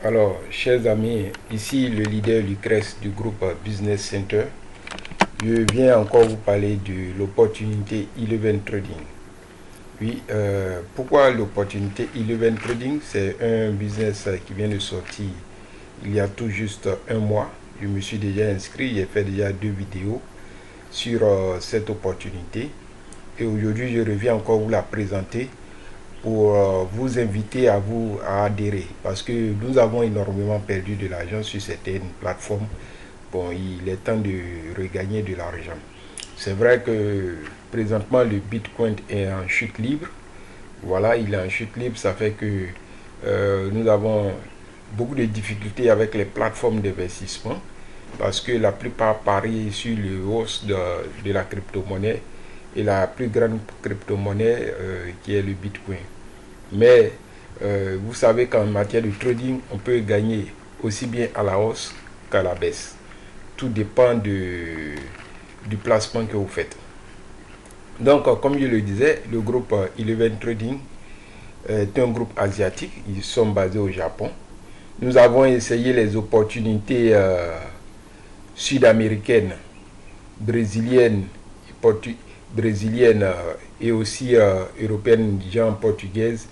Alors, chers amis, ici le leader Lucrèce du groupe Business Center. Je viens encore vous parler de l'opportunité Eleven Trading. Oui, pourquoi l'opportunité Eleven Trading? C'est un business qui vient de sortir il y a tout juste un mois. Je me suis déjà inscrit, j'ai fait déjà 2 vidéos sur cette opportunité. Et aujourd'hui, je reviens encore vous la présenter pour vous inviter à adhérer, parce que nous avons énormément perdu de l'argent sur certaines plateformes. Bon, il est temps de regagner de l'argent. C'est vrai que présentement le Bitcoin est en chute libre. Voilà, il est en chute libre, ça fait que nous avons beaucoup de difficultés avec les plateformes d'investissement, parce que la plupart parient sur le hausse de la crypto-monnaie, et la plus grande crypto-monnaie qui est le Bitcoin. Mais vous savez qu'en matière de trading, on peut gagner aussi bien à la hausse qu'à la baisse. Tout dépend du placement que vous faites. Donc, comme je le disais, le groupe Eleven Trading est un groupe asiatique. Ils sont basés au Japon. Nous avons essayé les opportunités sud-américaines, brésiliennes, et aussi européennes, genre portugaises.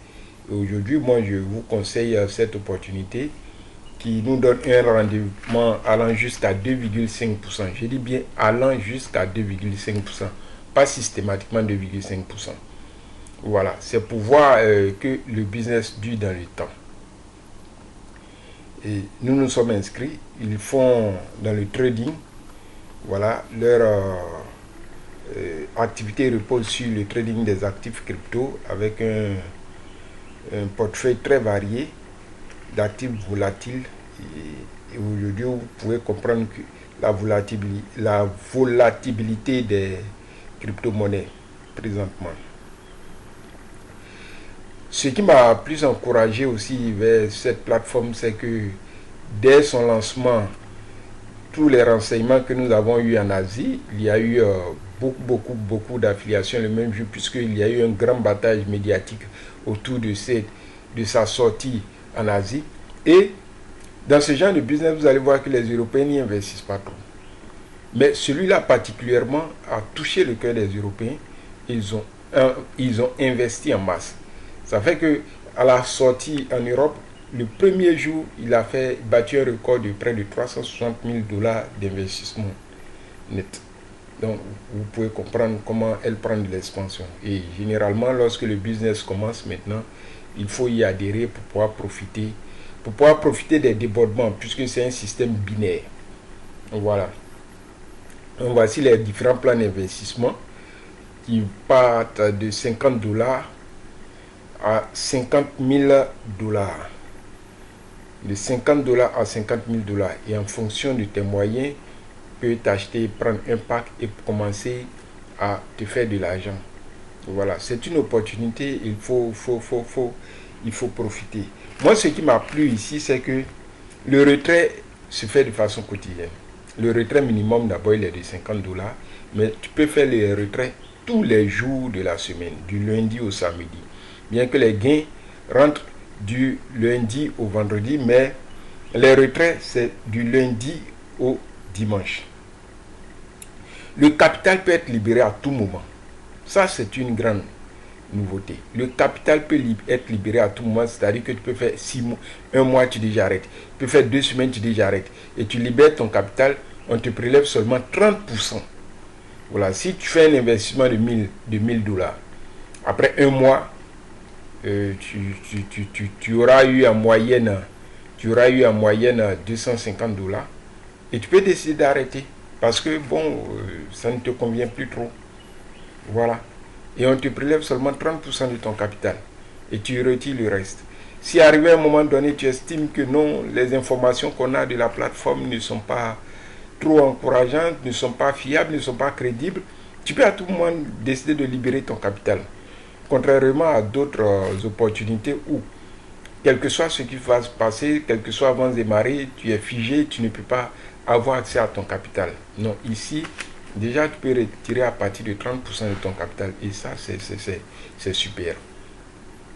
Et aujourd'hui, moi, je vous conseille cette opportunité qui nous donne un rendement allant jusqu'à 2,5%. Je dis bien allant jusqu'à 2,5%, pas systématiquement 2,5%. Voilà, c'est pour voir que le business dure dans le temps. Et nous nous sommes inscrits, ils font dans le trading. Voilà, leur activité repose sur le trading des actifs crypto avec un portefeuille très varié d'actifs volatiles. Et aujourd'hui, vous pouvez comprendre que la volatilité des crypto-monnaies présentement. Ce qui m'a plus encouragé aussi vers cette plateforme, c'est que dès son lancement, tous les renseignements que nous avons eus en Asie, il y a eu beaucoup d'affiliations le même jour, puisqu'il y a eu un grand battage médiatique autour de sa sortie en Asie. Et dans ce genre de business, vous allez voir que les Européens n'y investissent pas trop. Mais celui-là particulièrement a touché le cœur des Européens. Ils ont investi en masse. Ça fait que à la sortie en Europe, le premier jour, il a battu un record de près de 360 000 dollars d'investissement net. Donc, vous pouvez comprendre comment elle prend de l'expansion. Et généralement, lorsque le business commence maintenant, il faut y adhérer pour pouvoir profiter des débordements, puisque c'est un système binaire. Voilà. Donc, voici les différents plans d'investissement qui partent de 50 dollars à 50 000 dollars. De 50 dollars à 50 000 dollars. Et en fonction de tes moyens, tu peux t'acheter, prendre un pack et commencer à te faire de l'argent. Voilà, c'est une opportunité, il faut profiter. Moi, ce qui m'a plu ici, c'est que le retrait se fait de façon quotidienne. Le retrait minimum, d'abord, il est de 50 dollars, mais tu peux faire les retraits tous les jours de la semaine, du lundi au samedi. Bien que les gains rentrent du lundi au vendredi, mais les retraits, c'est du lundi au dimanche. Le capital peut être libéré à tout moment. Ça, c'est une grande nouveauté. Le capital peut être libéré à tout moment, c'est-à-dire que tu peux faire 6 mois, un mois, tu dis j'arrête. Tu peux faire 2 semaines, tu dis j'arrête. Et tu libères ton capital, on te prélève seulement 30%. Voilà, si tu fais un investissement de 1000 dollars, après un mois, tu auras eu en moyenne 250 dollars et tu peux décider d'arrêter parce que bon, ça ne te convient plus trop. Voilà. Et on te prélève seulement 30% de ton capital et tu retires le reste. Si arrivé à un moment donné, tu estimes que non, les informations qu'on a de la plateforme ne sont pas trop encourageantes, ne sont pas fiables, ne sont pas crédibles, tu peux à tout moment décider de libérer ton capital. Contrairement à d'autres opportunités où, quel que soit ce qui va se passer, quel que soit avant de démarrer, tu es figé, tu ne peux pas avoir accès à ton capital. Non, ici, déjà, tu peux retirer à partir de 30% de ton capital. Et ça, c'est super.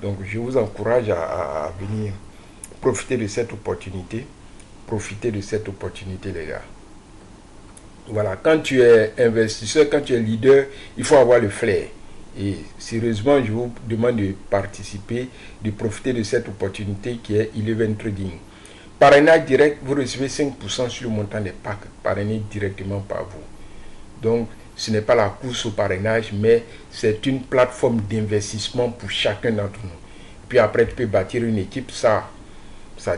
Donc, je vous encourage à venir profitez de cette opportunité. Profitez de cette opportunité, les gars. Voilà, quand tu es investisseur, quand tu es leader, il faut avoir le flair. Et sérieusement, je vous demande de participer, de profiter de cette opportunité qui est Eleven Trading. Parrainage direct, vous recevez 5% sur le montant des packs parrainés directement par vous. Donc, ce n'est pas la course au parrainage, mais c'est une plateforme d'investissement pour chacun d'entre nous. Puis après, tu peux bâtir une équipe, ça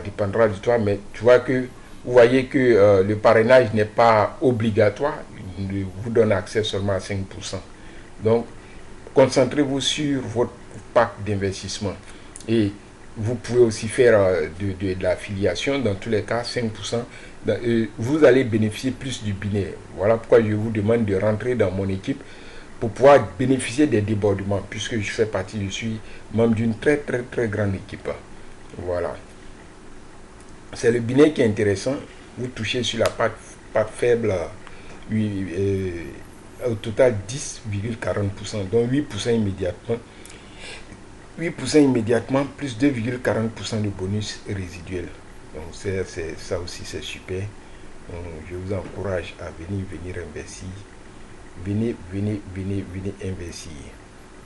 dépendra de toi, mais tu vois que vous voyez que le parrainage n'est pas obligatoire, il vous donne accès seulement à 5%. Donc, concentrez-vous sur votre pack d'investissement. Et vous pouvez aussi faire de l'affiliation, dans tous les cas, 5%. Vous allez bénéficier plus du binaire. Voilà pourquoi je vous demande de rentrer dans mon équipe pour pouvoir bénéficier des débordements, puisque je fais partie, je suis membre d'une très grande équipe. Voilà. C'est le binaire qui est intéressant. Vous touchez sur la part faible, au total 10,40%, donc 8% immédiatement. 8% immédiatement, plus 2,40% de bonus résiduel. Donc ça aussi c'est super. Donc, je vous encourage à venir investir. Venez investir.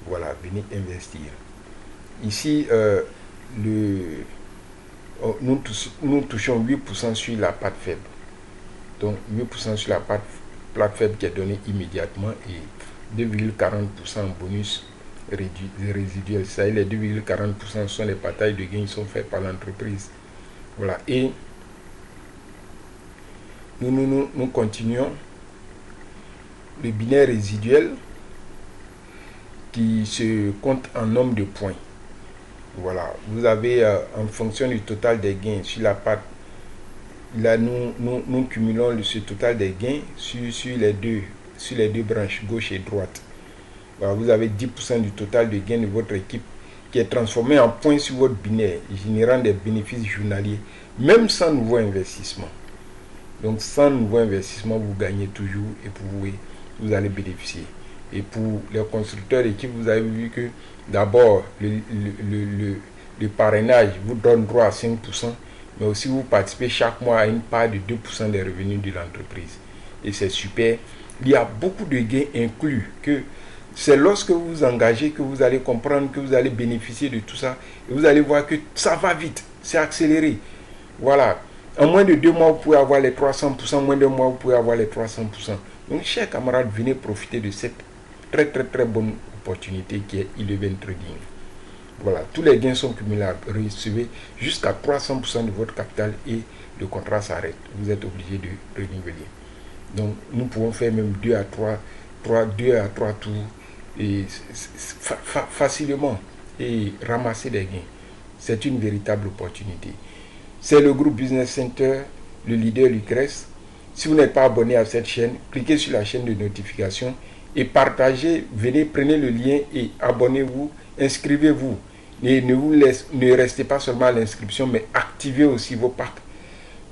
Voilà, venez investir. Ici, nous touchons 8% sur la part faible. Donc 8% sur la part faible qui est donnée immédiatement et 2,40% en bonus résiduel. Ça, les 2,40% sont les partages de gains qui sont faits par l'entreprise. Voilà. Et nous continuons. Le binaire résiduel qui se compte en nombre de points. Voilà, vous avez en fonction du total des gains sur la part, là nous cumulons ce total des gains sur les deux branches, gauche et droite. Voilà, vous avez 10% du total de gains de votre équipe qui est transformé en points sur votre binaire, générant des bénéfices journaliers, même sans nouveau investissement. Donc sans nouveau investissement, vous gagnez toujours et vous allez bénéficier. Et pour les constructeurs d'équipe, vous avez vu que d'abord, le parrainage vous donne droit à 5%, mais aussi vous participez chaque mois à une part de 2% des revenus de l'entreprise. Et c'est super. Il y a beaucoup de gains inclus. Que c'est lorsque vous vous engagez que vous allez comprendre, que vous allez bénéficier de tout ça. Et vous allez voir que ça va vite, c'est accéléré. Voilà. En moins de 2 mois, vous pouvez avoir les 300%. En moins de 1 mois, vous pouvez avoir les 300%. Donc, chers camarades, venez profiter de cette très bonne opportunité qui est Eleven Trading. Voilà, tous les gains sont cumulables. Recevez jusqu'à 300% de votre capital et le contrat s'arrête. Vous êtes obligé de renouveler. Donc, nous pouvons faire même 2 à 3 tours et facilement et ramasser des gains. C'est une véritable opportunité. C'est le groupe Business Center, le leader Lucrèce. Si vous n'êtes pas abonné à cette chaîne, cliquez sur la chaîne de notification et partagez, prenez le lien et abonnez-vous, inscrivez-vous. Et ne restez pas seulement à l'inscription, mais activez aussi vos packs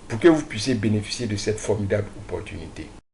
pour que vous puissiez bénéficier de cette formidable opportunité.